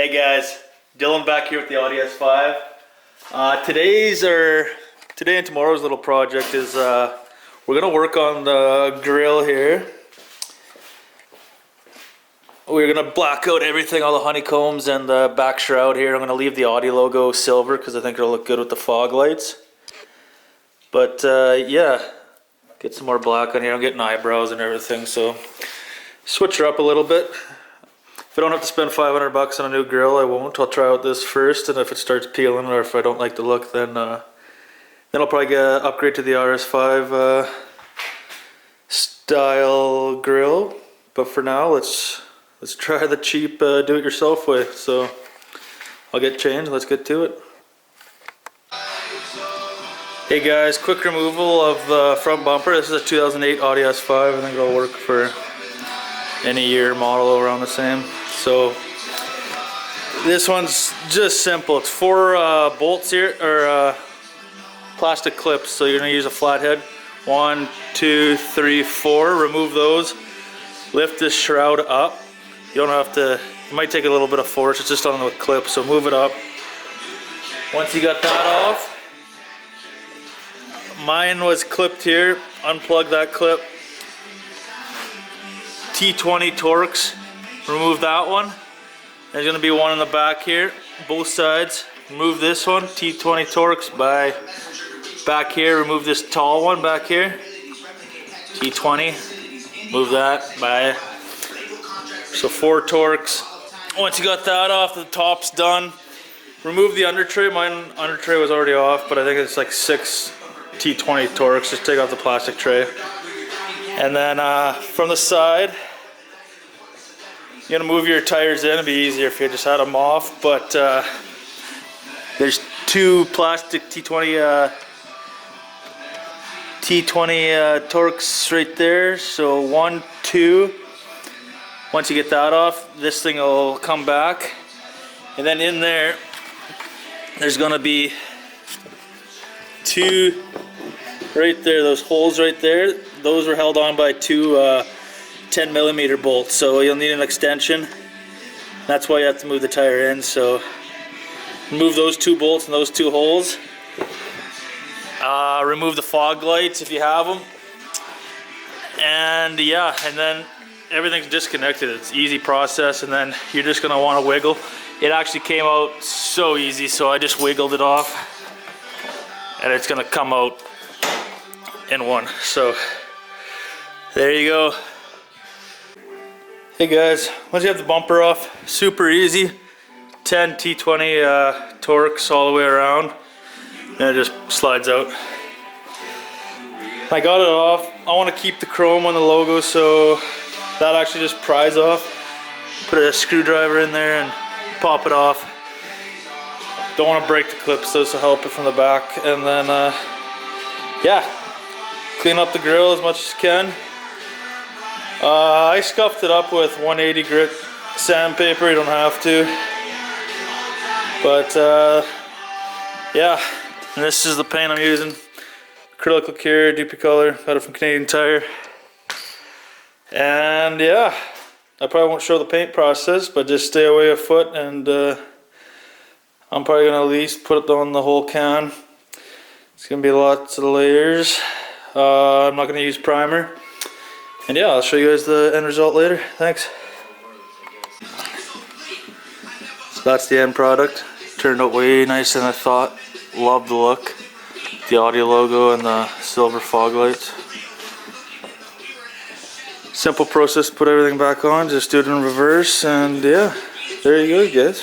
Hey guys, Dylan back here with the Audi S5. Today and tomorrow's little project is we're gonna work on the grill here. We're gonna black out everything, all the honeycombs and the back shroud here. I'm gonna leave the Audi logo silver because I think it'll look good with the fog lights. But yeah, get some more black on here. I'm getting eyebrows and everything, so switch her up a little bit. If I don't have to spend $500 on a new grill, I won't. I'll try out this first, and if it starts peeling or if I don't like the look, then I'll probably upgrade to the RS5 style grill. But for now, let's try the cheap do-it-yourself way. So I'll get changed. Let's get to it. Hey guys, quick removal of the front bumper. This is a 2008 Audi S5. I think it'll work for any year model around the same. So this one's just simple. It's 4 bolts here, or plastic clips. So you're gonna use a flathead. 1, 2, 3, 4. Remove those. Lift this shroud up. You don't have to. It might take a little bit of force. It's just on the clip. So move it up. Once you got that off, mine was clipped here. Unplug that clip. T20 Torx. Remove that one. There's going to be one in the back here, both sides. Remove this one, T20 Torx by back here. Remove this tall one back here, T20. Move that by. So 4 Torx. Once you got that off, the top's done. Remove the under tray. Mine under tray was already off, but I think it's like 6 T20 Torx. Just take off the plastic tray. And then from the side, you're gonna move your tires in. It'd be easier if you just had them off, but there's 2 plastic T20 Torx right there. So 1, 2. Once you get that off, this thing will come back, and then in there's gonna be 2 right there. Those holes right there. Those were held on by 2 10mm bolts, so you'll need an extension. That's why you have to move the tire in. So remove those 2 bolts and those 2 holes. Remove the fog lights if you have them. And yeah, and then everything's disconnected. It's an easy process, and then you're just gonna want to wiggle. It actually came out so easy, so I just wiggled it off, and it's gonna come out in one. So there you go. Hey guys, once you have the bumper off, super easy. 10 T20 Torx all the way around, and it just slides out. I got it off. I want to keep the chrome on the logo, so that actually just pries off. Put a screwdriver in there and pop it off. Don't want to break the clips, so this will help it from the back. And then, yeah, clean up the grill as much as you can. I scuffed it up with 180 grit sandpaper. You don't have to, but yeah. And this is the paint I'm using. Acrylic lacquer, Duplicolor. Got it from Canadian Tire. And yeah, I probably won't show the paint process, but just stay away a foot, and I'm probably gonna at least put it on the whole can. It's gonna be lots of layers. I'm not gonna use primer. And yeah, I'll show you guys the end result later. Thanks. So that's the end product. Turned out way nicer than I thought. Love the look. The Audi logo and the silver fog lights. Simple process to put everything back on. Just do it in reverse, and yeah, there you go, guys.